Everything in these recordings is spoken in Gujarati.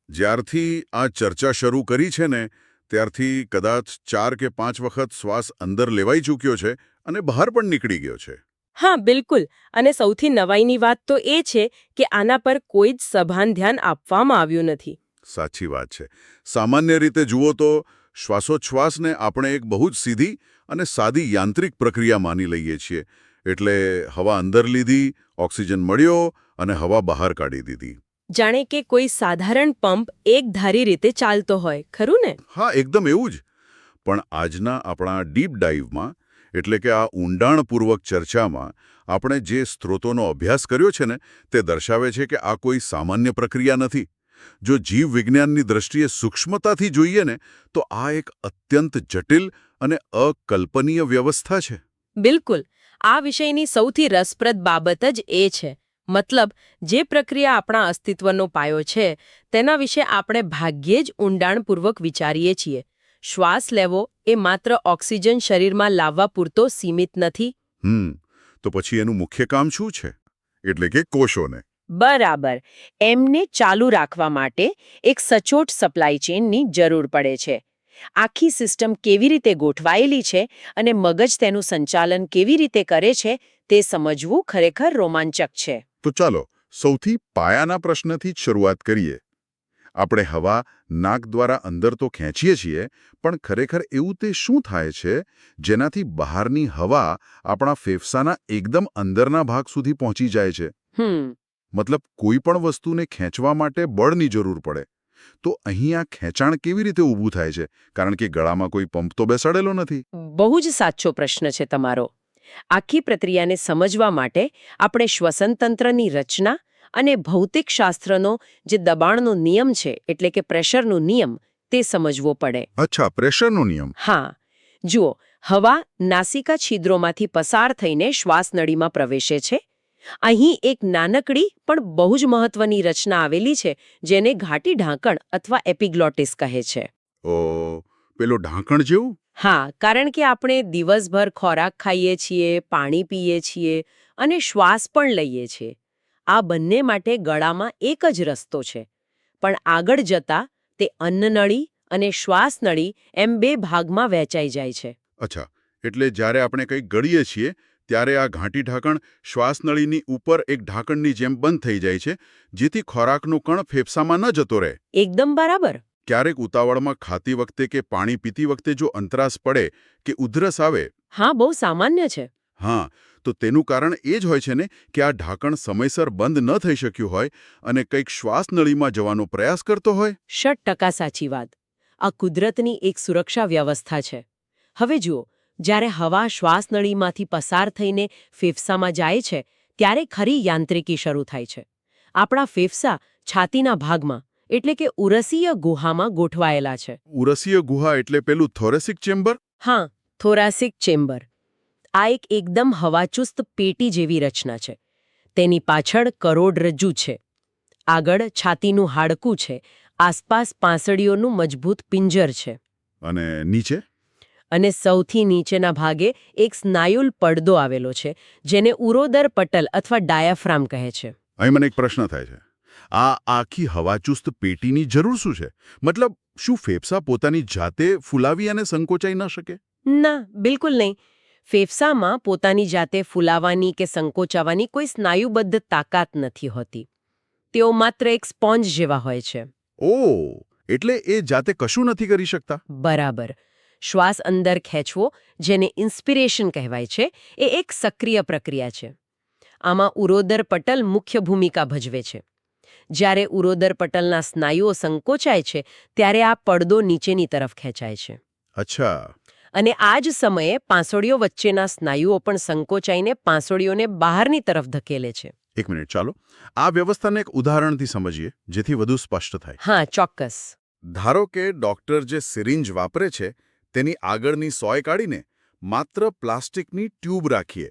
જ્યારથી આ ચર્ચા શરૂ કરી છે ને ત્યારથી કદાચ 4 કે 5 વખત શ્વાસ અંદર લેવાઈ ચૂક્યો છે અને બહાર પણ નીકળી ગયો છે. હા બિલકુલ. અને સૌથી નવાઈની વાત તો એ છે કે આના પર કોઈ જ સભાન ધ્યાન આપવામાં આવ્યું નથી. સાચી વાત છે. સામાન્ય રીતે જુઓ તો શ્વાસોચ્છ્વાસને આપણે એક બહુ જ સીધી અને સાદી યાંત્રિક પ્રક્રિયા માની લઈએ છીએ. એટલે હવા અંદર લીધી, ઓક્સિજન મળ્યો અને હવા બહાર કાઢી દીધી. જાણે કે કોઈ સાધારણ પંપ એકધારી રીતે ચાલતો હોય, ખરું ને? હા, એકદમ એવું જ. પણ આજના આપણા ડીપ ડાઇવમાં એટલે કે આ ઊંડાણપૂર્વક ચર્ચામાં આપણે જે સ્ત્રોતોનો અભ્યાસ કર્યો છે ને તે દર્શાવે છે કે આ કોઈ સામાન્ય પ્રક્રિયા નથી. જો જીવવિજ્ઞાનની દ્રષ્ટિએ સૂક્ષ્મતાથી જોઈએ ને તો આ એક અત્યંત જટિલ અને અકલ્પનીય વ્યવસ્થા છે. બિલકુલ. આ વિષયની સૌથી રસપ્રદ બાબત જ એ છે. મતલબ, જે પ્રક્રિયા આપણા અસ્તિત્વનો પાયો છે તેના વિશે આપણે ભાગ્યે જ ઊંડાણપૂર્વક વિચારીએ છીએ. શ્વાસ લેવો એ માત્ર ઓક્સિજન શરીરમાં લાવવા પૂરતો સીમિત નથી. તો પછી એનું મુખ્ય કામ શું છે? એટલે કે કોષોને બરાબર. એમને ચાલુ રાખવા માટે એક સચોટ સપ્લાય ચેનની જરૂર પડે છે. આખી સિસ્ટમ કેવી રીતે ગોઠવાયેલી છે અને મગજ તેનું સંચાલન કેવી રીતે કરે છે તે સમજવું ખરેખર રોમાંચક છે. તો ચાલો સૌથી પાયાના પ્રશ્નથી જ શરૂઆત કરીએ. આપણે હવા નાક દ્વારા અંદર તો ખેંચીએ છીએ, પણ ખરેખર એવું તે શું થાય છે જેનાથી બહારની હવા આપણા ફેફસાના એકદમ અંદરના ભાગ સુધી પહોંચી જાય છે? મતલબ કોઈ પણ વસ્તુને ખેંચવા માટે બળની જરૂર પડે. તો અહીં આ ખેંચાણ કેવી રીતે ઊભું થાય છે? કારણ કે ગળામાં કોઈ પંપ તો બેસાડેલો નથી. બહુ જ સાચો પ્રશ્ન છે તમારો. આખી પ્રક્રિયાને સમજવા માટે આપણે શ્વસનતંત્રની રચના અને ભૌતિકશાસ્ત્રનો જે દબાણનો નિયમ છે એટલે કે પ્રેશરનો નિયમ તે સમજવો પડે. અચ્છા, પ્રેશરનો નિયમ. હા, જુઓ, હવા નાસિકા છિદ્રોમાંથી પસાર થઈને શ્વાસનળીમાં પ્રવેશે છે. અહીં એક નાનકડી પણ બહુ જ મહત્વની રચના આવેલી છે જેને ઘાટી ઢાંકણ અથવા એપિગ્લોટિસ કહે છે. પેલો ઢાંકણ જેવું? હા, કારણ કે આપણે દિવસભર ખોરાક ખાઈએ છીએ, પાણી પીએ છીએ અને શ્વાસ પણ લઈએ છીએ. આ બંને માટે ગળામાં એક જ રસ્તો છે. પણ આગળ જતા તે અન્નનળી અને શ્વાસનળી એમ બે ભાગમાં વહેંચાઈ જાય છે. અચ્છા, એટલે જ્યારે આપણે કંઈક ગળીએ છીએ ત્યારે આ ઘાટી ઢાંકણ શ્વાસનળીની ઉપર એક ઢાંકણની જેમ બંધ થઈ જાય છે, જેથી ખોરાકનો કણ ફેફસામાં ન જતો રહે. એકદમ બરાબર. ક્યારેક ઉતાવળમાં ખાતી વખતે કે પાણી પીતી વખતે જો અંતરાસ પડે કે ઉધરસ આવે. હા, બહુ સામાન્ય છે. હા, તો તેનું કારણ એ જ હોય છે ને કે આ ઢાંકણ સમયસર બંધ ન થઈ શક્યું હોય અને કંઈક શ્વાસનળીમાં જવાનો પ્રયાસ કરતો હોય. 100% સાચી વાત. આ કુદરતની એક સુરક્ષા વ્યવસ્થા છે. હવે જુઓ, જ્યારે હવા શ્વાસનળીમાંથી પસાર થઈને ફેફસામાં જાય છે ત્યારે ખરી યાંત્રિકી શરૂ થાય છે. આપણા ફેફસા છાતીના ભાગમાં એટલે કે ઉરસીય ગુહામાં ગોઠવાયેલા છે. ઉરસીય ગુહા એટલે પેલું થોરેસિક ચેમ્બર? હા, થોરાસિક ચેમ્બર. આ એક એકદમ હવાચુસ્ત પેટી જેવી રચના છે. તેની પાછળ કરોડરજ્જુ છે. આગળ છાતીનું હાડકું છે. આસપાસ પાંસળીઓનું મજબૂત પિંજર છે. અને નીચે? અને સૌથી નીચેના ભાગે એક સ્નાયુલ પડદો આવેલો છે જેને ઉરોદર પટલ અથવા ડાયાફ્રામ કહે છે. અહીં મને એક પ્રશ્ન થાય છે. આ આખી હવાચુસ્ત પેટીની જરૂર શું છે? મતલબ, શું ફેફસા પોતાની જાતે ફૂલાવી અને સંકોચાઈ ન શકે? ના, બિલકુલ નહીં. ફેફસામાં પોતાની જાતે ફૂલાવાની કે સંકોચાવાની કોઈ સ્નાયુબદ્ધ તાકાત નથી હોતી. તેઓ માત્ર એક સ્પોન્જ જેવા હોય છે. ઓહ, એટલે એ જાતે કશું નથી કરી શકતા? બરાબર. શ્વાસ અંદર ખેંચવો, જેને ઇન્સ્પિરેશન કહેવાય છે, એ એક સક્રિય પ્રક્રિયા છે. આમાં ઉરોદર પટલ મુખ્ય ભૂમિકા ભજવે છે. જ્યારે ઉરોદર પટલના સ્નાયુઓ સંકોચાય છે ત્યારે આ પડદો નીચેની તરફ ખેંચાય છે. અચ્છા. અને આ જ સમયે પાંસળીઓ વચ્ચેના સ્નાયુઓ પણ સંકોચાઈને પાંસળીઓને બહારની તરફ ધકેલે છે. એક મિનિટ, ચાલો આ વ્યવસ્થાને એક ઉદાહરણથી સમજીએ જેથી વધુ સ્પષ્ટ થાય. હા, ચોક્કસ. ધારો કે ડોક્ટર જે સિરિંજ વાપરે છે તેની આગળની સોય કાઢીને માત્ર પ્લાસ્ટિકની ટ્યુબ રાખીએ.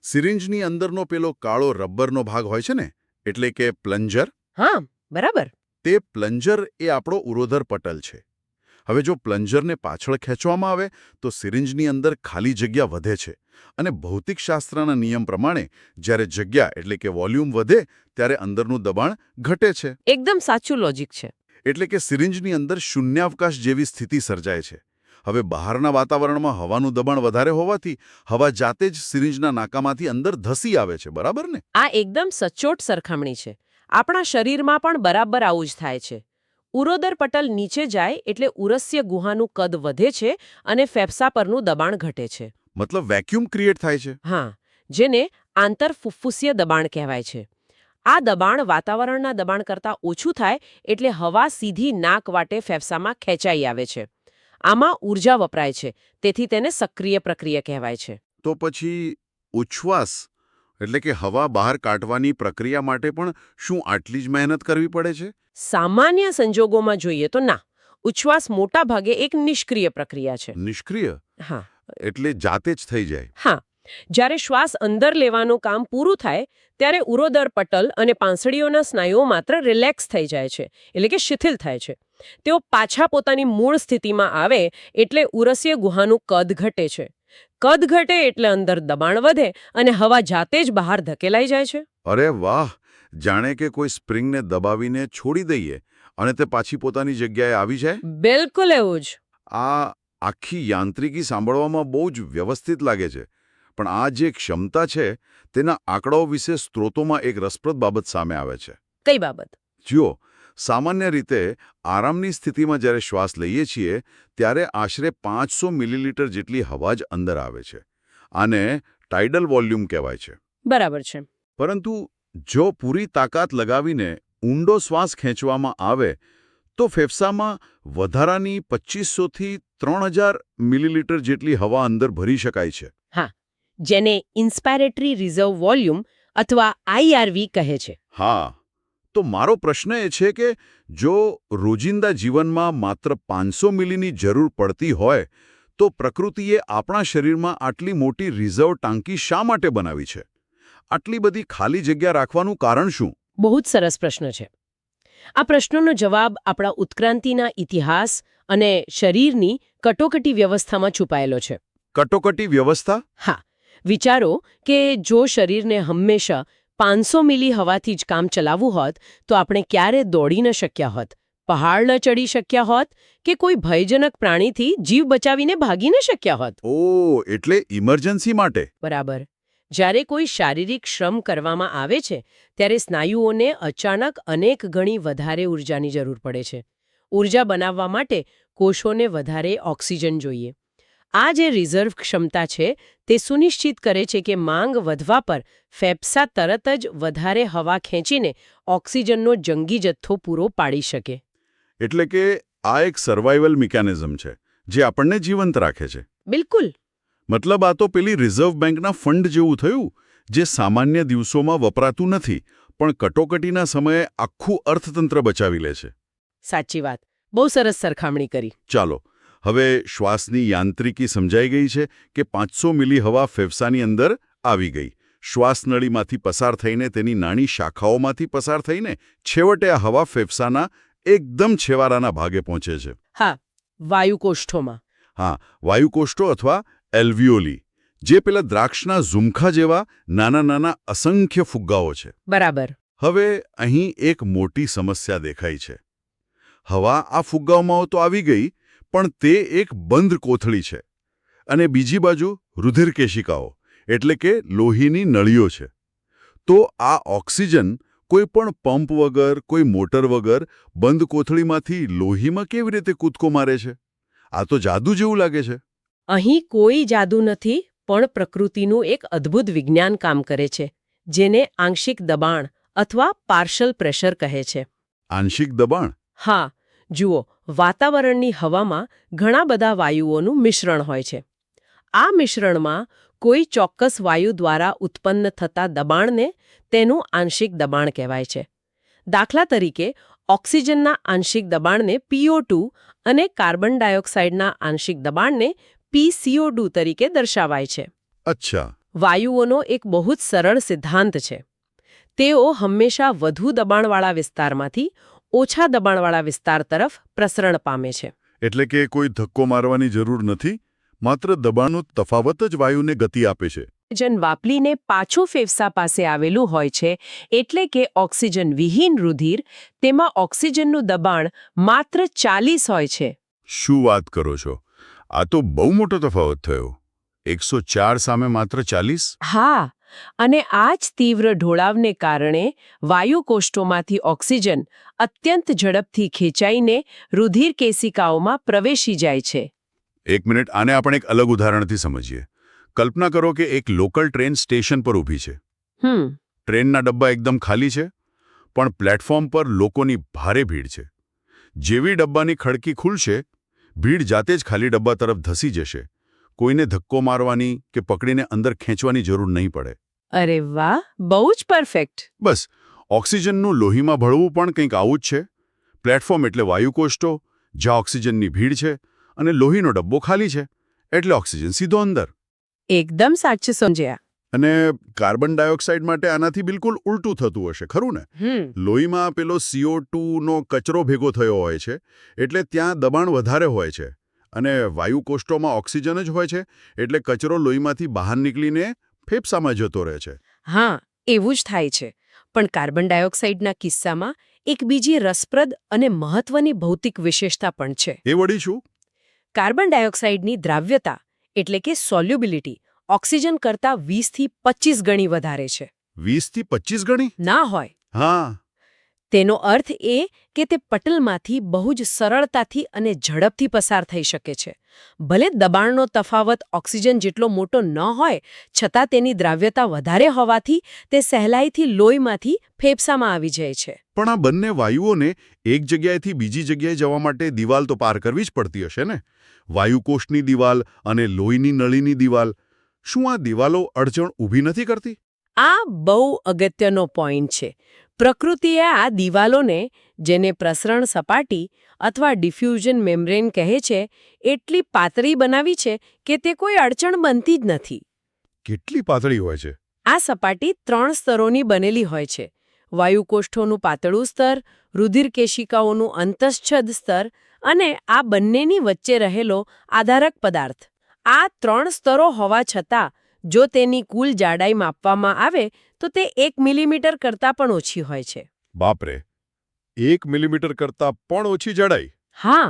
સિરિંજની અંદરનો પેલો કાળો રબરનો ભાગ હોય છે ને, એટલે કે પ્લન્જર. હા, બરાબર. તે પ્લન્જર એ આપણો ઉરોદર પટલ છે. હવે જો પ્લન્જરને પાછળ ખેંચવામાં આવે તો સિરિંજની અંદર ખાલી જગ્યા વધે છે અને ભૌતિકશાસ્ત્રના નિયમ પ્રમાણે જ્યારે જગ્યા એટલે કે વોલ્યુમ વધે ત્યારે અંદરનું દબાણ ઘટે છે. એકદમ સાચું લોજિક છે. એટલે કે સિરિંજની અંદર શૂન્યાવકાશ જેવી સ્થિતિ સર્જાય છે. હવે બહારના વાતાવરણમાં હવાનું દબાણ વધારે હોવાથી હવા જાતે જ સિરિંજના નાકામાંથી અંદર ધસી આવે છે, બરાબર ને? આ એકદમ સચોટ સરખામણી છે. આપણા શરીરમાં પણ બરાબર આવું જ થાય છે. ઉરોદર પટલ નીચે જાય એટલે ઉરસ્ય ગુહાનું કદ વધે છે અને ફેફસા પરનું દબાણ ઘટે છે. મતલબ વેક્યુમ ક્રિએટ થાય છે. હા, જેને આંતરફુફ્ફુસીય દબાણ કહેવાય છે. આ દબાણ વાતાવરણના દબાણ કરતાં ઓછું થાય એટલે હવા સીધી નાક વાટે ફેફસામાં ખેંચાઈ આવે છે. આમાં ઊર્જા વપરાય છે, તેથી તેને સક્રિય પ્રક્રિયા કહેવાય છે. તો પછી ઉચ્છ્વાસ એટલે કે હવા બહાર કાઢવાની પ્રક્રિયા માટે પણ શું આટલી જ મહેનત કરવી પડે છે? સામાન્ય સંજોગોમાં જોઈએ તો ના. ઉચ્છ્વાસ મોટા ભાગે એક નિષ્ક્રિય પ્રક્રિયા છે. નિષ્ક્રિય હા એટલે જાતે જ થઈ જાય. હા જ્યારે શ્વાસ અંદર લેવાનું કામ પૂરું થાય ત્યારે ઉરોદર પટલ અને પાંસળીઓના સ્નાયુઓ માત્ર રિલેક્સ થઈ જાય છે, એટલે કે શિથિલ થાય છે. તેઓ પાછા પોતાની મૂળ સ્થિતિમાં આવે એટલે ઉરસ્ય ગુહાનું કદ ઘટે છે. કદ ઘટે એટલે અંદર દબાણ વધે અને હવા જાતે જ બહાર ધકેલાઈ જાય છે. અરે વાહ! જાણે કે કોઈ સ્પ્રિંગને દબાવીને છોડી દઈએ અને તે પાછી પોતાની જગ્યાએ આવી જાય. બિલકુલ એવું જ. આ આખી યાંત્રિકી સાંભળવામાં બહુ જ વ્યવસ્થિત લાગે છે, પણ આ જે ક્ષમતા છે તેના આંકડાઓ વિશે સ્ત્રોતોમાં એક રસપ્રદ બાબત સામે આવે છે. કઈ બાબત? જુઓ, સામાન્ય રીતે આરામની સ્થિતિમાં જ્યારે શ્વાસ લઈએ છીએ ત્યારે આશરે 500 મિલીલીટર જેટલી હવા જ અંદર આવે છે. આને ટાઇડલ વોલ્યુમ કહેવાય છે. બરાબર છે. પરંતુ જો પૂરી તાકાત લગાવીને ઊંડો શ્વાસ ખેંચવામાં આવે તો ફેફસામાં વધારાની 2500 થી 3000 મિલીલીટર જેટલી હવા અંદર ભરી શકાય છે. હા, જેને ઇન્સ્પાયરેટરી રિઝર્વ વોલ્યુમ અથવા આઈઆરવી કહે છે. હા, તો મારો પ્રશ્ન એ છે કે જો રોજિંદા જીવનમાં માત્ર 500 મિલીની જરૂર પડતી હોય તો પ્રકૃતિએ આપણા શરીરમાં આટલી મોટી રિઝર્વ ટાંકી શા માટે બનાવી છે? આટલી બધી ખાલી જગ્યા રાખવાનું કારણ શું? બહુ જ સરસ પ્રશ્ન છે. આ પ્રશ્નનો જવાબ આપણા ઉત્ક્રાંતિના ઇતિહાસ અને શરીરની કટોકટી વ્યવસ્થામાં છુપાયેલો છે. કટોકટી વ્યવસ્થા? હા, વિચારો કે જો શરીરને હંમેશા 500 મિલી હવાથી જ કામ ચલાવવું હોત તો આપણે ક્યારે દોડી ન શક્યા હોત, પહાડ ન ચડી શક્યા હોત કે કોઈ ભયજનક પ્રાણીથી જીવ બચાવીને ભાગી ન શક્યા હોત. ઓહ, એટલે ઇમરજન્સી માટે. બરાબર. જ્યારે કોઈ શારીરિક શ્રમ કરવામાં આવે છે ત્યારે સ્નાયુઓને અચાનક અનેક ગણી વધારે ઊર્જાની જરૂર પડે છે. ઊર્જા બનાવવા માટે કોષોને વધારે ઓક્સિજન જોઈએ. આ જે રિઝર્વ ક્ષમતા છે તે સુનિશ્ચિત કરે છે કે માંગ વધવા પર ફેફસા તરત જ વધારે હવા ખેંચીને ઓક્સિજનનો જંગી જથ્થો પૂરો પાડી શકે. એટલે કે આ એક સર્વાઇવલ મિકેનિઝમ છે જે આપણને જીવંત રાખે છે. બિલકુલ. મતલબ આ તો પેલી રિઝર્વ બેંકના ફંડ જેવું થયું જે સામાન્ય દિવસોમાં વપરાતું નથી પણ કટોકટીના સમયે આખું અર્થતંત્ર બચાવી લે છે. સાચી વાત. બહુ સરસ સરખામણી કરી. ચાલો, હવે શ્વાસની યાંત્રિકી સમજાઈ ગઈ છે કે 500 મિલી હવા ફેફસાની અંદર આવી ગઈ. શ્વાસનળીમાંથી પસાર થઈને તેની નાની શાખાઓમાંથી પસાર થઈને છેવટે આ હવા ફેફસાના એકદમ છેવાડાના ભાગે પહોંચે છે. હા, વાયુકોષ્ઠોમાં. હા, વાયુકોષ્ઠો અથવા એલ્વિયોલી, જે પેલા દ્રાક્ષના ઝુમખા જેવા નાના નાના અસંખ્ય ફુગ્ગાઓ છે. બરાબર. હવે અહીં એક મોટી સમસ્યા દેખાય છે. હવા આ ફુગ્ગાઓમાં તો આવી ગઈ પણ તે એક બંધ કોથળી છે અને બીજી બાજુ રુધિર કેશિકાઓ એટલે કે લોહીની નળીઓ છે. તો આ ઓક્સિજન કોઈ પણ પંપ વગર, કોઈ મોટર વગર બંધ કોથળીમાંથી લોહીમાં કેવી રીતે કૂદકો મારે છે? આ તો જાદુ જેવું લાગે છે. અહીં કોઈ જાદુ નથી, પણ પ્રકૃતિનું એક અદ્ભુત વિજ્ઞાન કામ કરે છે, જેને આંશિક દબાણ અથવા પાર્શલ પ્રેશર કહે છે. આંશિક દબાણ? હા, જુઓ, વાતાવરણની હવામાં ઘણા બધા વાયુઓનું મિશ્રણ હોય છે. આ મિશ્રણમાં કોઈ ચોક્કસ વાયુ દ્વારા ઉત્પન્ન થતા દબાણને તેનું આંશિક દબાણ કહેવાય છે. દાખલા તરીકે, ઓક્સિજનના આંશિક દબાણને PO2 અને કાર્બન ડાયોક્સાઇડના આંશિક દબાણને PCO2 તરીકે દર્શાવાય છે. અચ્છા. વાયુઓનો એક બહુ જ સરળ સિદ્ધાંત છે. તેઓ હંમેશા વધુ દબાણવાળા વિસ્તારમાંથી ઓછા દબાણવાળા વિસ્તાર તરફ પ્રસરણ પામે છે. એટલે કે કોઈ ધક્કો મારવાની જરૂર નથી, માત્ર દબાણનો તફાવત જ વાયુને ગતિ આપે છે. ઓક્સિજન વાપરીને પાછું ફેફસા પાસે આવેલું હોય છે એટલે કે ઓક્સિજન વિહીન રુધિર તેમાં ઓક્સિજનનું દબાણ માત્ર 40 હોય છે. શું વાત કરો છો? આ તો બહુ મોટો તફાવત થયો. 104 સામે માત્ર 40? હા, અને આ જ તીવ્ર ઢોળાવને કારણે વાયુકોષ્ઠોમાંથી ઓક્સિજન અત્યંત ઝડપથી ખેંચાઈને રુધિર કેશિકાઓમાં પ્રવેશી જાય છે. એક મિનિટ, આને આપણે એક અલગ ઉદાહરણથી સમજીએ. કલ્પના કરો કે એક લોકલ ટ્રેન સ્ટેશન પર ઊભી છે. ટ્રેનના ડબ્બા એકદમ ખાલી છે, પણ પ્લેટફોર્મ પર લોકોની ભારે ભીડ છે. જેવી ડબ્બાની ખડકી ખુલશે, ભીડ જાતે જ ખાલી ડબ્બા તરફ ધસી જશે. કોઈને ધક્કો મારવાની કે પકડીને અંદર ખેંચવાની જરૂર નહીં પડે. અરે વાહ, બહુ જ પરફેક્ટ. બસ, ઓક્સિજનનું લોહીમાં ભળવું પણ કંઈક આવું જ છે. પ્લેટફોર્મ એટલે વાયુકોષ્ઠો, જ્યાં ઓક્સિજનની ભીડ છે, અને લોહીનો ડબ્બો ખાલી છે, એટલે ઓક્સિજન સીધો અંદર. એકદમ સાચું સમજ્યા. અને કાર્બન ડાયોક્સાઇડ માટે આનાથી બિલકુલ ઉલટું થતું હશે, ખરું ને? લોહીમાં પેલો CO2 નો કચરો ભેગો થયો હોય છે, એટલે ત્યાં દબાણ વધારે હોય છે. અને વાયુકોષ્ઠોમાં ઓક્સિજન જ હોય છે, એટલે કચરો લોહીમાંથી બહાર નીકળીને ફેફસામાં જતો રહે છે. હા, એવું જ થાય છે. પણ કાર્બન ડાયોક્સાઇડના કિસ્સામાં એક બીજી રસપ્રદ અને મહત્વની ભૌતિક વિશેષતા પણ છે. એ વળી શું? કાર્બન ડાયોક્સાઇડની દ્રાવ્યતા એટલે કે સોલ્યુબિલિટી ઓક્સિજન કરતાં 20 થી 25 ગણી વધારે છે. 20 થી 25 ગણી? ના હોય. હા. તેનો અર્થ એ કે તે પટલમાંથી બહુ જ સરળતાથી અને ઝડપથી પસાર થઈ શકે છે. ભલે દબાણનો તફાવત ઓક્સિજન જેટલો મોટો ન હોય, છતાં તેની દ્રાવ્યતા વધારે હોવાથી તે સહેલાઈથી લોહીમાંથી ફેફસામાં આવી જાય છે. પણ આ બંને વાયુઓને એક જગ્યાએથી બીજી જગ્યાએ જવા માટે દિવાલ તો પાર કરવી જ પડતી હશે ને? વાયુકોષની દિવાલ અને લોહીની નળીની દિવાલ. શું આ દિવાલો અડચણ ઊભી નથી કરતી? આ બહુ અગત્યનો પોઈન્ટ છે. પ્રકૃતિએ આ દિવાલોને, જેને પ્રસરણ સપાટી અથવા ડિફ્યુઝન મેમ્બ્રેન કહે છે, એટલી પાતળી બનાવી છે કે તે કોઈ અડચણ બનતી જ નથી. કેટલી પાતળી હોય છે? આ સપાટી 3 સ્તરોની બનેલી હોય છે. વાયુકોષ્ઠોનું પાતળું સ્તર, રુધિર કેશિકાઓનું અંતઃચ્છદ સ્તર અને આ બંનેની વચ્ચે રહેલો આધારક પદાર્થ. આ 3 સ્તરો હોવા છતાં જો તેની કુલ જાડાઈ માપવામાં આવે તો તે 1 મિલીમીટર કરતાં પણ ઓછી હોય છે. બાપરે, 1 મિલીમીટર કરતાં પણ ઓછી જાડાઈ? હા.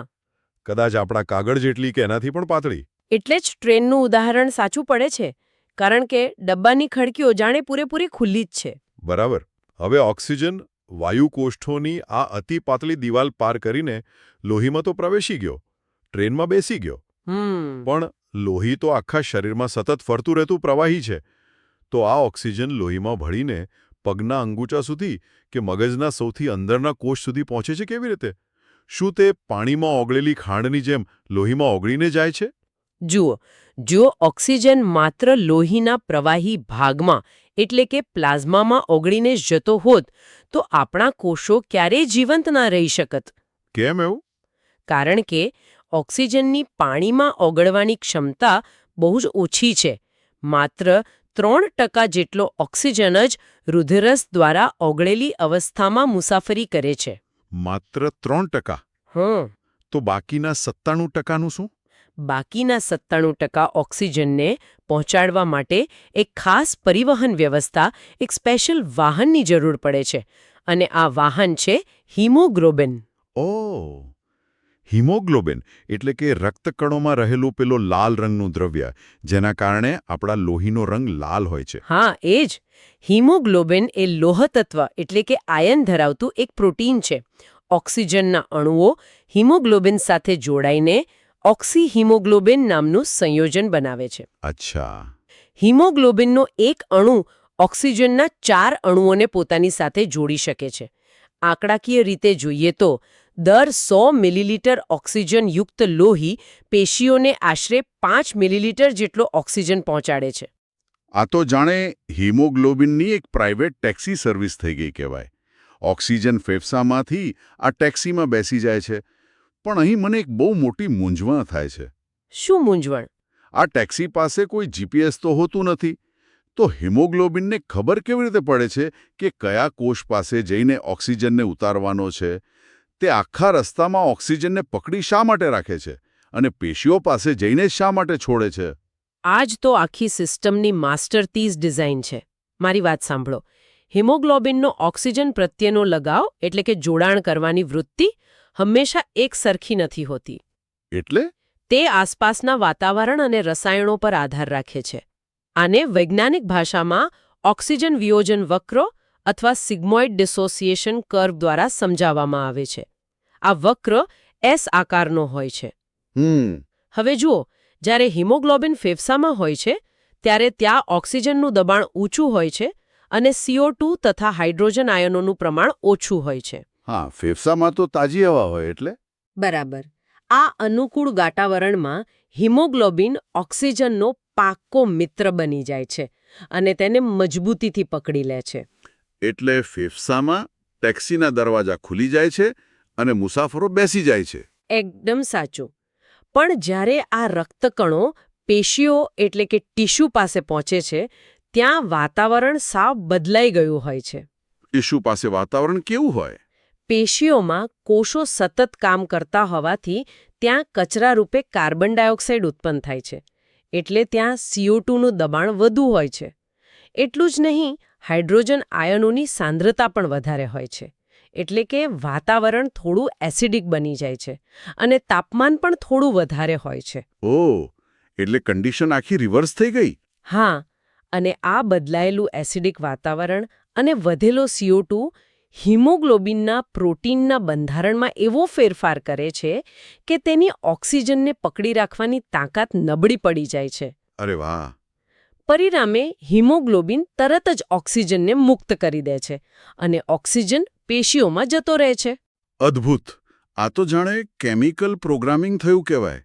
કદાચ આપણા કાગળ જેટલી કે એનાથી પણ પાતળી. એટલે જ ટ્રેનનું ઉદાહરણ સાચું પડે છે, કારણ કે ડબ્બાની ખડકીઓ જાણે પૂરેપૂરી ખુલ્લી જ છે. બરાબર. હવે ઓક્સિજન વાયુકોષ્ઠોની આ અતિ પાતળી દિવાલ પાર કરીને લોહીમાં તો પ્રવેશી ગયો, ટ્રેનમાં બેસી ગયો. પણ લોહી તો આખા શરીરમાં સતત ફરતું રહેતું પ્રવાહી છે. તો આ ઓક્સિજન લોહીમાં ભળીને પગના અંગૂઠા સુધી કે મગજના સૌથી અંદરના કોષ સુધી પહોંચે છે કેવી રીતે? શું તે પાણીમાં ઓગળેલી ખાંડની જેમ લોહીમાં ઓગળીને જાય છે? જુઓ, જો ઓક્સિજન માત્ર લોહીના પ્રવાહી ભાગમાં એટલે કે પ્લાઝમામાં ઓગળીને જતો હોત તો આપણા કોષો ક્યારેય જીવંત ના રહી શકત. કેમ એવું? કારણ કે ઓક્સિજનની પાણીમાં ઓગળવાની ક્ષમતા બહુ જ ઓછી છે. માત્ર 3% જેટલો ઓક્સિજન જ રુધિરરસ દ્વારા ઓગળેલી અવસ્થામાં મુસાફરી કરે છે. માત્ર 3%? તો બાકીના 97%નું શું? બાકીના 97% ઓક્સિજનને પહોંચાડવા માટે એક ખાસ પરિવહન વ્યવસ્થા, એક સ્પેશિયલ વાહનની જરૂર પડે છે. અને આ વાહન છે હિમોગ્લોબિન. ઓહ! હિમોગ્લોબિન એટલે કે રક્તકણોમાં રહેલું પેલો લાલ રંગનું દ્રવ્ય, જેના કારણે આપણા લોહીનો રંગ લાલ હોય છે. હા, એ જ. હિમોગ્લોબિન એ લોહતત્વ એટલે કે આયન ધરાવતું એક પ્રોટીન છે. ઓક્સિજનના અણુઓ હિમોગ્લોબિન સાથે જોડાઈને ઓક્સિહિમોગ્લોબિન નામનું સંયોજન બનાવે છે. અચ્છા. હિમોગ્લોબિનનો એક અણુ ઓક્સિજનના 4 અણુઓને પોતાની સાથે જોડી શકે છે. આંકડાકીય રીતે જોઈએ તો દર 100 મિલીલીટર ઓક્સિજનયુક્ત લોહી પેશીઓને આશરે 5 મિલીલીટર જેટલો ઓક્સિજન પહોંચાડે છે. આ તો જાણે હિમોગ્લોબિનની એક પ્રાઇવેટ ટેક્સી સર્વિસ થઈ ગઈ કહેવાય. ઓક્સિજન ફેફસામાંથી આ ટેક્સીમાં બેસી જાય છે. પણ અહીં મને એક બહુ મોટી મૂંઝવણ થાય છે. શું મૂંઝવણ? આ ટેક્સી પાસે કોઈ જીપીએસ તો હોતું નથી. તો હિમોગ્લોબિનને ખબર કેવી રીતે પડે છે કે કયા કોષ પાસે જઈને ઓક્સિજનને ઉતારવાનો છે? તે આખા રસ્તામાં ઓક્સિજનને પકડી શા માટે રાખે છે? અને પેશીઓ પાસે જઈને શા માટે છોડે છે? આ જ તો આખી સિસ્ટમની માસ્ટરપીસ ડિઝાઇન છે. મારી વાત સાંભળો. હિમોગ્લોબિનનો ઓક્સિજન પ્રત્યેનો લગાવ એટલે કે જોડાણ કરવાની વૃત્તિ હંમેશા એક સરખી નથી હોતી. એટલે તે આસપાસના વાતાવરણ અને રસાયણો પર આધાર રાખે છે. આને વૈજ્ઞાનિક ભાષામાં ઓક્સિજન વિયોજન વક્ર અથવા સિગ્મોઇડ ડિસોસિએશન કર્વ દ્વારા સમજાવવામાં આવે છે. આ વક્ર એસ આકારનો હોય છે. હવે જુઓ, જ્યારે હિમોગ્લોબિન ફેફસામાં હોય છે ત્યારે ત્યાં ઓક્સિજનનું દબાણ ઊંચું હોય છે અને CO2 તથા હાઇડ્રોજન આયનોનું પ્રમાણ ઓછું હોય છે. હા, ફેફસામાં તો તાજી હવા હોય એટલે બરાબર. આ અનુકૂળ વાતાવરણમાં હિમોગ્લોબિન ઓક્સિજનનો પાક્કો મિત્ર બની જાય છે અને તેને મજબૂતીથી પકડી લે છે. એટલે ફેફસામાં ટેક્સીના દરવાજા ખુલી જાય છે અને મુસાફરો બેસી જાય છે. એકદમ સાચું. પણ જ્યારે આ રક્તકણો પેશીઓ એટલે કે ટીશ્યુ પાસે પહોંચે છે ત્યાં વાતાવરણ સાવ બદલાઈ ગયું હોય છે. ટીશ્યુ પાસે વાતાવરણ કેવું હોય? પેશીઓમાં કોષો સતત કામ કરતા હોવાથી ત્યાં કચરા રૂપે કાર્બન ડાયોક્સાઇડ ઉત્પન્ન થાય છે. એટલે ત્યાં CO2નું દબાણ વધુ હોય છે. એટલું જ નહીં, હાઇડ્રોજન આયનોની સાંદ્રતા પણ વધારે હોય છે. એટલે કે વાતાવરણ થોડું એસિડિક બની જાય છે અને તાપમાન પણ થોડું વધારે હોય છે. ઓહ, એટલે કન્ડિશન આખી રિવર્સ થઈ ગઈ. હા, અને આ બદલાયેલું એસિડિક વાતાવરણ અને વધેલો CO2 હિમોગ્લોબિનના પ્રોટીનના બંધારણમાં એવો ફેરફાર કરે છે કે તેની ઓક્સિજનને પકડી રાખવાની તાકાત નબળી પડી જાય છે. અરે વાહ! પરિણામે હિમોગ્લોબિન તરત જ ઓક્સિજનને મુક્ત કરી દે છે અને ઓક્સિજન પેશીઓમાં જતો રહે છે. અદ્ભુત! આ તો જાણે કેમિકલ પ્રોગ્રામિંગ થયું કહેવાય.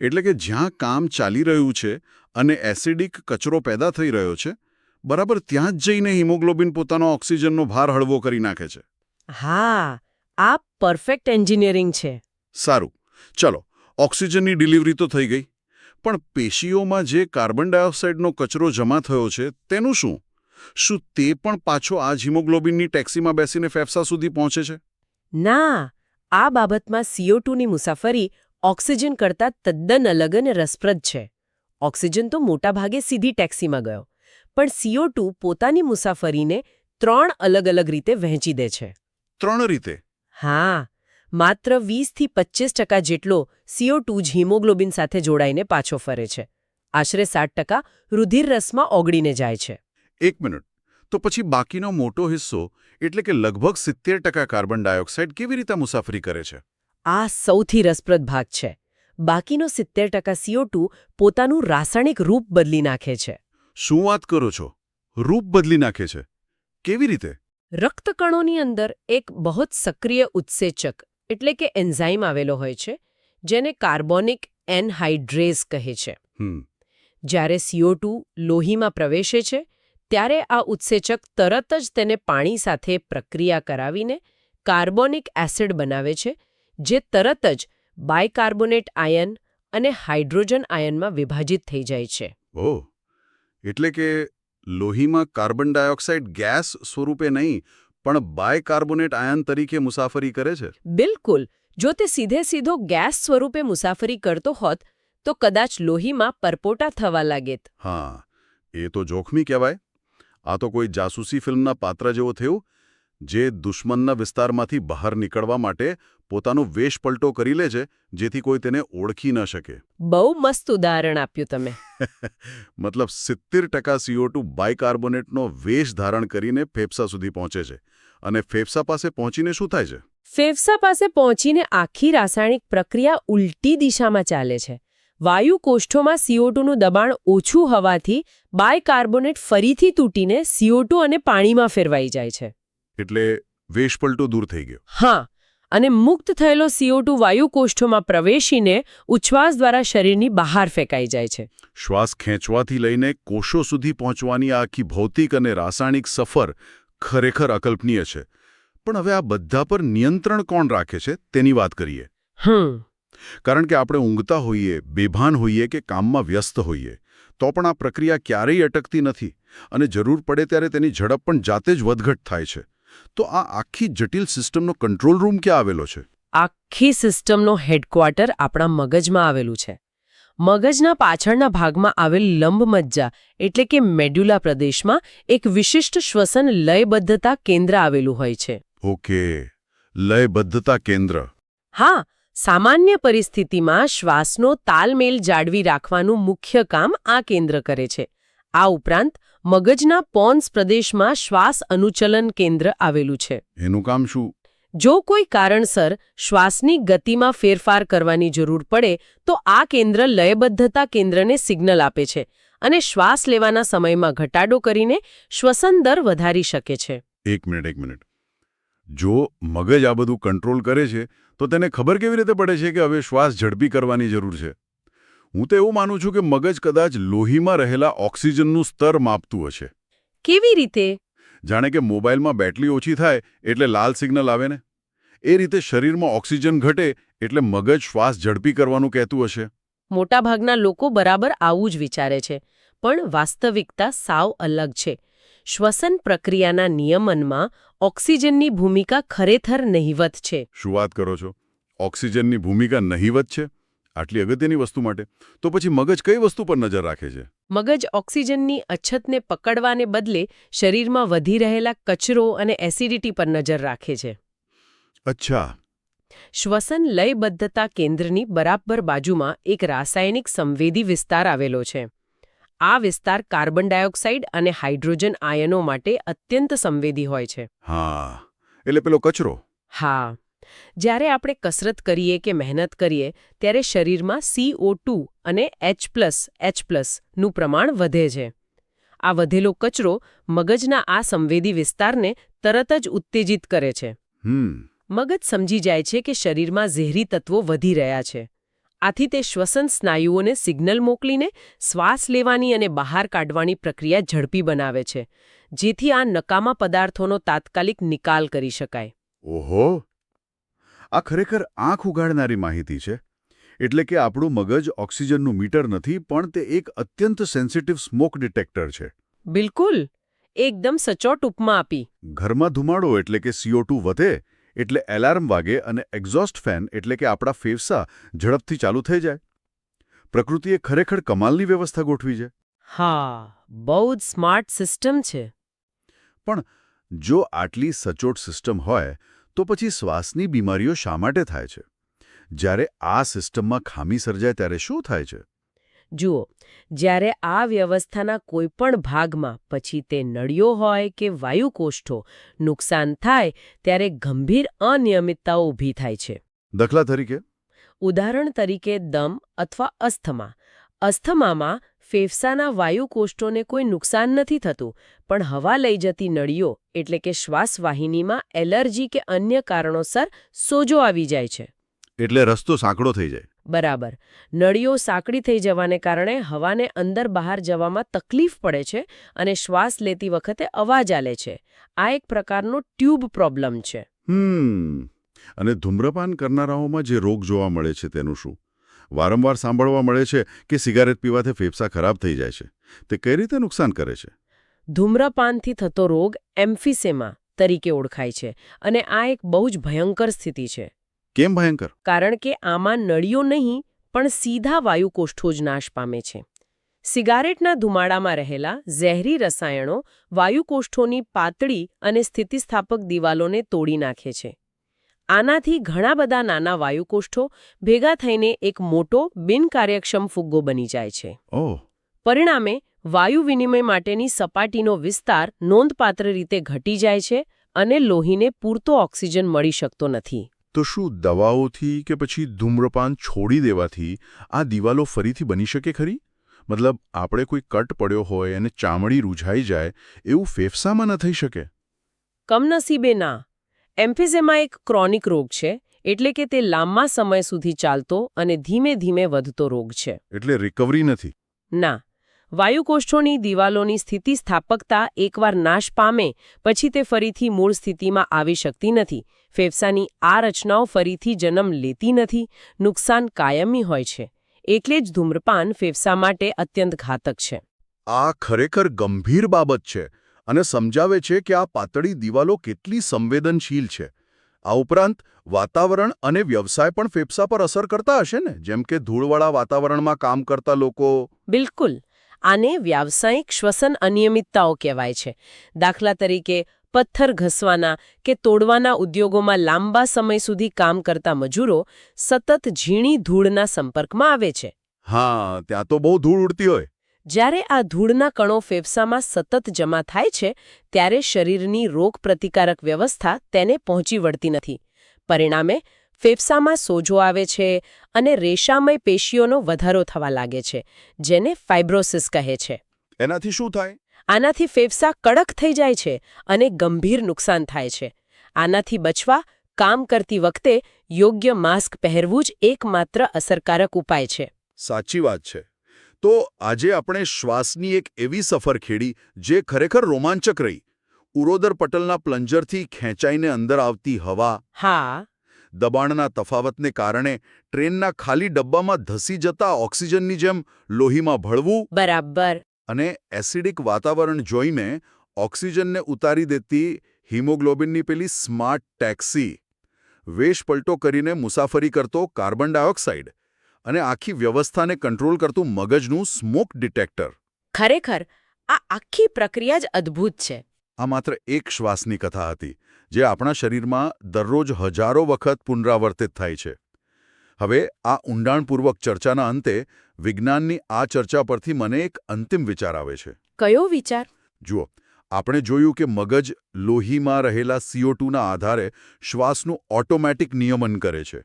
એટલે કે જ્યાં કામ ચાલી રહ્યું છે અને એસિડિક કચરો પેદા થઈ રહ્યો છે, બરાબર ત્યાં જ જઈને હિમોગ્લોબિન પોતાનો ઓક્સિજનનો ભાર હળવો કરી નાખે છે. હા, આ પરફેક્ટ એન્જિનિયરિંગ છે. સારું, ચલો, ઓક્સિજનની ડિલિવરી તો થઈ ગઈ, પણ પેશીઓમાં જે કાર્બન ડાયોક્સાઇડનો કચરો જમા થયો છે તેનું શું? શું તે પણ પાછો આ જ હિમોગ્લોબિનની ટેક્સીમાં બેસીને ફેફસા સુધી પહોંચે છે? ના, આ બાબતમાં CO2ની મુસાફરી ઓક્સિજન કરતાં તદ્દન અલગ અને રસપ્રદ છે. ઓક્સિજન તો મોટાભાગે સીધી ટેક્સીમાં ગયો, પણ CO2 પોતાની મુસાફરીને 3 અલગ-અલગ રીતે વહેંચી દે છે. 3 રીતે? હા, માત્ર 20-25% જેટલો CO2 જ હિમોગ્લોબિન સાથે જોડાઈને પાછો ફરે છે. આશરે 60% રુધિર રસમાં ઓગળીને જાય છે. 1 મિનિટ, તો પછી બાકીનો મોટો હિસ્સો એટલે કે લગભગ 70% કાર્બન ડાયોક્સાઇડ કેવી રીતે મુસાફરી કરે છે? આ સૌથી રસપ્રદ ભાગ છે. બાકીનો 70% CO2 પોતાનું રાસાયણિક રૂપ બદલી નાખે છે. શું વાત કરો છો? રૂપ બદલી નાખે છે? કેવી રીતે? રક્તકણોની અંદર એક બહુ જ સક્રિય ઉત્સેચક એટલે કે એન્ઝાઇમ આવેલો હોય છે, જેને કાર્બોનિક એનહાઇડ્રેઝ કહે છે. જ્યારે CO2 લોહીમાં પ્રવેશે છે ત્યારે આ ઉત્સેચક તરત જ તેને પાણી સાથે પ્રક્રિયા કરાવીને કાર્બોનિક એસિડ બનાવે છે, જે તરત જ બાયકાર્બોનેટ આયન અને હાઇડ્રોજન આયનમાં વિભાજિત થઈ જાય છે. ઓહ, એટલે કે લોહીમાં કાર્બન ડાયોક્સાઇડ ગેસ સ્વરૂપે નહીં પણ બાયકાર્બોનેટ આયન તરીકે મુસાફરી કરે છે? બિલકુલ. જો તે સીધો ગેસ સ્વરૂપે મુસાફરી કરતો હોત તો કદાચ લોહીમાં પરપોટા થવા લાગેત. હા, એ તો જોખમી કહેવાય. આ તો કોઈ જાસૂસી ફિલ્મના પાત્ર જેવો થયું, જે દુશ્મનના વિસ્તારમાંથી બહાર નીકળવા માટે પોતાનો વેશ પલટો કરી લે છે, જેથી કોઈ તેને ઓળખી ન શકે. બહુ મસ્ત ઉદાહરણ આપ્યું તમે. મતલબ 70% CO2 બાયકાર્બોનેટનો વેશ ધારણ કરીને ફેફસા સુધી પહોંચે છે, અને ફેફસા પાસે પહોંચીને શું થાય છે? ફેફસા પાસે પહોંચીને આખી રાસાયણિક પ્રક્રિયા ઉલટી દિશામાં ચાલે છે. વાયુ કોષ્ઠોમાં CO2નું દબાણ ઓછું હોવાથી બાયકાર્બોનેટ ફરીથી તૂટીને CO2 અને પાણીમાં ફેરવાઈ જાય છે. એટલે વેશ પલટો દૂર થઈ ગયો. હા, અને મુક્ત થયેલો CO2 વાયુ કોષ્ઠોમાં પ્રવેશીને ઉચ્છ્વાસ દ્વારા શરીરની બહાર ફેંકાઈ જાય છે. શ્વાસ ખેંચવાથી લઈને કોષો સુધી પહોંચવાની આ આખી ભૌતિક અને રાસાયણિક સફર ખરેખર અકલ્પનીય છે. પણ હવે આ બધા પર નિયંત્રણ કોણ રાખે છે તેની વાત કરીએ. કારણ કે આપણે ઊંઘતા હોઈએ, બેભાન હોઈએ કે કામમાં વ્યસ્ત હોઈએ, તો પણ આ પ્રક્રિયા ક્યારેય અટકતી નથી અને જરૂર પડે ત્યારે તેની ઝડપ પણ જાતે જ વધઘટ થાય છે. તો આ આખી જટિલ સિસ્ટમનો કંટ્રોલ રૂમ ક્યાં આવેલો છે? આખી સિસ્ટમનો હેડક્વાર્ટર આપણા મગજમાં આવેલું છે. મગજના પાછળના ભાગમાં આવેલ લંબમજ્જા એટલે કે મેડ્યુલા પ્રદેશમાં એક વિશિષ્ટ શ્વસન લયબદ્ધતા કેન્દ્ર આવેલું હોય છે. ઓકે, લયબદ્ધતા કેન્દ્ર. હા, સામાન્ય પરિસ્થિતિમાં શ્વાસનો તાલમેલ જાળવી રાખવાનું મુખ્ય કામ આ કેન્દ્ર કરે છે. આ ઉપરાંત મગજના પોન્સ પ્રદેશમાં શ્વાસ અનુચલન કેન્દ્ર આવેલું છે. એનું કામ શું? જો કોઈ કારણસર શ્વાસની ગતિમાં ફેરફાર કરવાની જરૂર પડે તો આ કેન્દ્ર લયબદ્ધતા કેન્દ્રને સિગ્નલ આપે છે અને શ્વાસ લેવાના સમયમાં ઘટાડો કરીને શ્વસન દર વધારી શકે છે. એક મિનિટ. જો મગજ આ બધું કંટ્રોલ કરે છે તો તેને ખબર કેવી રીતે પડે છે કે હવે શ્વાસ ઝડપી કરવાની જરૂર છે? હું તો એવું માનું છું કે મગજ કદાચ લોહીમાં રહેલા ઓક્સિજનનું સ્તર માપતું હશે. કેવી રીતે? જાણે કે મોબાઈલમાં બેટરી ઓછી થાય એટલે લાલ સિગ્નલ આવે ને, એ રીતે શરીરમાં ઓક્સિજન ઘટે એટલે મગજ શ્વાસ ઝડપી કરવાનું કહેતું હશે. મોટાભાગના લોકો બરાબર આવું જ વિચારે છે, પણ વાસ્તવિકતા સાવ અલગ છે. શ્વસન પ્રક્રિયાના નિયમનમાં ઓક્સિજનની ભૂમિકા ખરેખર નહિવત છે. શું વાત કરો છો? ઓક્સિજનની ભૂમિકા નહિવત છે? આટલી અગત્યની વસ્તુ માટે તો પછી મગજ કઈ વસ્તુ પર નજર રાખે છે? મગજ ઓક્સિજનની અછતને પકડવાને બદલે શરીરમાં વધી રહેલા કચરો અને એસિડિટી પર નજર રાખે છે. અચ્છા. શ્વસન લયબદ્ધતા કેન્દ્રની બરાબર બાજુમાં એક રાસાયણિક સંવેદી વિસ્તાર આવેલો છે. આ વિસ્તાર કાર્બન ડાયોક્સાઇડ અને હાઇડ્રોજન આયનો માટે અત્યંત સંવેદી હોય છે. હા, એટલે પેલો કચરો. હા, જ્યારે આપણે કસરત કરીએ કે મહેનત કરીએ ત્યારે શરીરમાં CO2 અને H+નું પ્રમાણ વધે છે. આ વધેલો કચરો મગજના આ સંવેદી વિસ્તારને તરત જ ઉત્તેજિત કરે છે. મગજ સમજી જાય છે કે શરીરમાં ઝેરી તત્વો વધી રહ્યા છે. આથી તે શ્વસન સ્નાયુઓને સિગ્નલ મોકલીને શ્વાસ લેવાની અને બહાર કાઢવાની પ્રક્રિયા ઝડપી બનાવે છે, જેથી આ નકામા પદાર્થોનો તાત્કાલિક નિકાલ કરી શકાય. ઓહો, આ ખરેખર આંખ ઉગાડનારી માહિતી છે. એટલે કે આપણું મગજ ઓક્સિજનનું મીટર નથી, પણ તે એક અત્યંત સેન્સિટિવ સ્મોક ડિટેક્ટર છે. બિલકુલ, એકદમ સચોટ ઉપમા આપી. ઘરમાં ધુમાડો એટલે કે CO2 વધે એટલે એલાર્મ વાગે અને એક્ઝોસ્ટ ફેન એટલે કે આપણા ફેફસા ઝડપથી ચાલુ થઈ જાય. પ્રકૃતિએ ખરેખર કમાલની વ્યવસ્થા ગોઠવી છે. હા, બહુ જ સ્માર્ટ સિસ્ટમ છે. પણ જો આટલી સચોટ સિસ્ટમ હોય તો પછી શ્વાસની બીમારીઓ શા માટે થાય છે? જ્યારે આ સિસ્ટમમાં ખામી સર્જાય ત્યારે શું થાય છે? જુઓ, જ્યારે આ વ્યવસ્થાના કોઈપણ ભાગમાં, પછી તે નળીઓ હોય કે વાયુકોષ્ઠો, નુકસાન થાય ત્યારે ગંભીર અનિયમિતતાઓ ઊભી થાય છે. દાખલા તરીકે? ઉદાહરણ તરીકે દમ અથવા અસ્થમા. અસ્થમામાં ફેફસાના વાયુકોષ્ઠોને કોઈ નુકસાન નથી થતું, પણ હવા લઈ જતી નળીઓ એટલે કે શ્વાસવાહિનીમાં એલર્જી કે અન્ય કારણોસર સોજો આવી જાય છે. એટલે રસ્તો સાંકડો થઈ જાય. બરાબર. નળીઓ સાંકડી થઈ જવાને કારણે હવાને અંદર બહાર જવામાં તકલીફ પડે છે અને શ્વાસ લેતી વખતે અવાજ આલે છે. આ એક પ્રકારનો ટ્યુબ પ્રોબ્લેમ છે. અને ધૂમ્રપાન કરનારાઓમાં જે રોગ જોવા મળે છે તેનું શું? વારંવાર સાંભળવા મળે છે કે સિગારેટ પીવાથી ફેફસા ખરાબ થઈ જાય છે. તે કઈ રીતે નુકસાન કરે છે? ધૂમ્રપાનથી થતો રોગ એમ્ફીસેમા તરીકે ઓળખાય છે અને આ એક બહુ જ ભયંકર સ્થિતિ છે. કેમ ભયંકર? કારણ કે આમાં નળીઓ નહીં પણ સીધા વાયુકોષ્ઠો જ નાશ પામે છે. સિગારેટના ધુમાડામાં રહેલા ઝેરી રસાયણો વાયુકોષ્ઠોની પાતળી અને સ્થિતિસ્થાપક દિવાલોને તોડી નાખે છે. આનાથી ઘણા બધા નાના વાયુકોષ્ઠો ભેગા થઈને એક મોટો બિનકાર્યક્ષમ ફુગ્ગો બની જાય છે. પરિણામે વાયુ વિનિમય માટેની સપાટીનો વિસ્તાર નોંધપાત્ર રીતે ઘટી જાય છે અને લોહીને પૂરતો ઓક્સિજન મળી શકતો નથી. તો શું દવાઓથી કે પછી ધૂમ્રપાન છોડી દેવાથી આ દિવાલો ફરીથી બની શકે ખરી? મતલબ આપણે કોઈ કટ પડ્યો હોય અને ચામડી રૂઝાઈ જાય એવું ફેફસામાં ન થઈ શકે? કમનસીબે ના. એમ્ફીઝેમા એક ક્રોનિક રોગ છે, એટલે કે તે લાંબા સમય સુધી ચાલતો અને ધીમે ધીમે વધતો રોગ છે. એટલે રિકવરી નથી? ના. વાયુકોષ્ઠોની દિવાલોની સ્થિતિસ્થાપકતા એકવાર નાશ પામે પછી તે ફરીથી મૂળ સ્થિતિમાં આવી શકતી નથી. ફેફસાની આ રચનાઓ ફરીથી જન્મ લેતી નથી. નુકસાન કાયમી હોય છે. એટલે જ ધૂમ્રપાન ફેફસા માટે અત્યંત ઘાતક છે. આ ખરેખર ગંભીર બાબત છે અને સમજાવે છે કે આ પાતળી દિવાલો કેટલી સંવેદનશીલ છે. આ ઉપરાંત વાતાવરણ અને વ્યવસાય પણ ફેફસા પર અસર કરતા હશે ને, જેમ કે ધૂળવાળા વાતાવરણમાં કામ કરતા લોકો. બિલકુલ. આને વ્યાવસાયિક શ્વસન અનિયમિતતાઓ કહેવાય છે. દાખલા તરીકે પથ્થર ઘસવાના કે તોડવાના ઉદ્યોગોમાં લાંબા સમય સુધી કામ કરતા મજૂરો સતત ઝીણી ધૂળના સંપર્કમાં આવે છે. હા, ત્યાં તો બહુ ધૂળ ઉડતી હોય. જ્યારે આ ધૂળના કણો ફેફસામાં સતત જમા થાય છે ત્યારે શરીરની રોગપ્રતિકારક વ્યવસ્થા તેને પહોંચી વળતી નથી. પરિણામે ફેફસામાં સોજો આવે છે અને રેશામય પેશીઓનો વધારો થવા લાગે છે, જેને ફાઇબ્રોસિસ કહે છે. એનાથી શું થાય? આનાથી ફેફસા કડક થઈ જાય છે અને ગંભીર નુકસાન થાય છે. આનાથી બચવા કામ કરતી વખતે યોગ્ય માસ્ક પહેરવું જ એકમાત્ર અસરકારક ઉપાય છે. સાચી વાત છે. તો આજે આપણે શ્વાસની એક એવી સફર ખેડી જે ખરેખર રોમાંચક રહી. ઉરોદર પટલના પ્લન્જરથી ખેંચાઈને અંદર આવતી હવા, હા, દબાણના તફાવતને કારણે ટ્રેનના ખાલી ડબ્બામાં ધસી જતા ઓક્સિજનની જેમ લોહીમાં ભળવું, બરાબર. અને એસિડિક વાતાવરણ જોઈને ઓક્સિજનને ઉતારી દેતી હિમોગ્લોબિનની પેલી સ્માર્ટ ટેક્સી, વેશ પલટો કરીને મુસાફરી કરતો કાર્બન ડાયોક્સાઇડ અને આખી વ્યવસ્થાને કંટ્રોલ કરતું મગજનું સ્મોક ડિટેક્ટર. ખરેખર આ આખી પ્રક્રિયા જ અદ્ભુત છે. આ માત્ર એક શ્વાસની કથા હતી, જે આપણા શરીરમાં દરરોજ હજારો વખત પુનરાવર્તિત થાય છે. હવે આ ઊંડાણપૂર્વક ચર્ચાના અંતે વિજ્ઞાનની આ ચર્ચા પરથી મને એક અંતિમ વિચાર આવે છે. કયો વિચાર? જુઓ, આપણે જોયું કે મગજ લોહીમાં રહેલા CO2ના આધારે શ્વાસનું ઓટોમેટિક નિયમન કરે છે.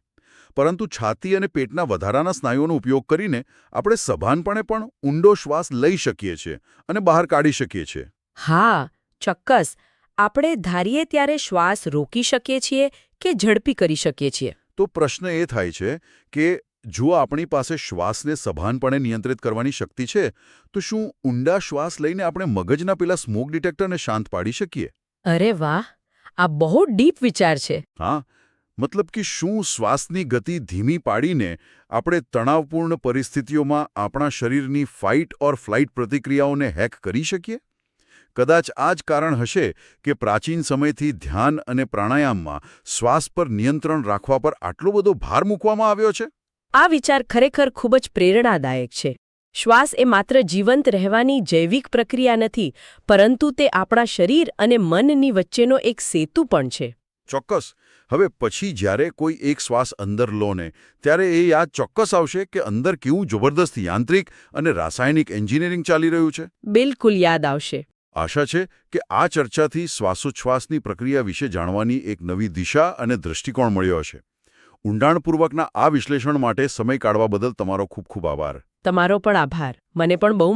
પરંતુ છાતી અને પેટના વધારાના સ્નાયુઓનો ઉપયોગ કરીને આપણે સભાનપણે પણ ઊંડો શ્વાસ લઈ શકીએ છીએ અને બહાર કાઢી શકીએ છીએ. હા, ચોક્કસ. આપણે ધારીએ ત્યારે શ્વાસ રોકી શકીએ છીએ કે ઝડપી કરી શકીએ છીએ. તો પ્રશ્ન એ થાય છે કે જો આપણી પાસે શ્વાસને સભાનપણે નિયંત્રિત કરવાની શક્તિ છે, તો શું ઊંડા શ્વાસ લઈને આપણે મગજના પેલા સ્મોક ડિટેક્ટરને શાંત પાડી શકીએ? અરે વાહ, આ બહુ ડીપ વિચાર છે. હા, મતલબ કે શું શ્વાસની ગતિ ધીમી પાડીને આપણે તણાવપૂર્ણ પરિસ્થિતિઓમાં આપણા શરીરની ફાઇટ ઓર ફ્લાઇટ પ્રતિક્રિયાઓને હેક કરી શકીએ? કદાચ આ જ કારણ હશે કે પ્રાચીન સમયથી ધ્યાન અને પ્રાણાયામમાં શ્વાસ પર નિયંત્રણ રાખવા પર આટલો બધો ભાર મૂકવામાં આવ્યો છે. આ વિચાર ખરેખર ખૂબ જ પ્રેરણાદાયક છે. શ્વાસ એ માત્ર જીવંત રહેવાની જૈવિક પ્રક્રિયા નથી, પરંતુ તે આપણા શરીર અને મનની વચ્ચેનો એક સેતુ પણ છે. ચોક્કસ. હવે પછી જ્યારે કોઈ એક શ્વાસ અંદર લો ને, ત્યારે એ યાદ ચોક્કસ આવશે કે અંદર કેવું જબરદસ્ત યાંત્રિક અને રાસાયણિક એન્જિનિયરિંગ ચાલી રહ્યું છે. બિલકુલ યાદ આવશે. આશા છે કે આ ચર્ચાથી શ્વાસોચ્છ્વાસની પ્રક્રિયા વિશે જાણવાની એક નવી દિશા અને દૃષ્ટિકોણ મળ્યો હશે. ઊંડાણપૂર્વકના આ વિશ્લેષણ માટે સમય કાઢવા બદલ તમારો ખૂબ ખૂબ આભાર. તમારો પણ આભાર. મને પણ બહુ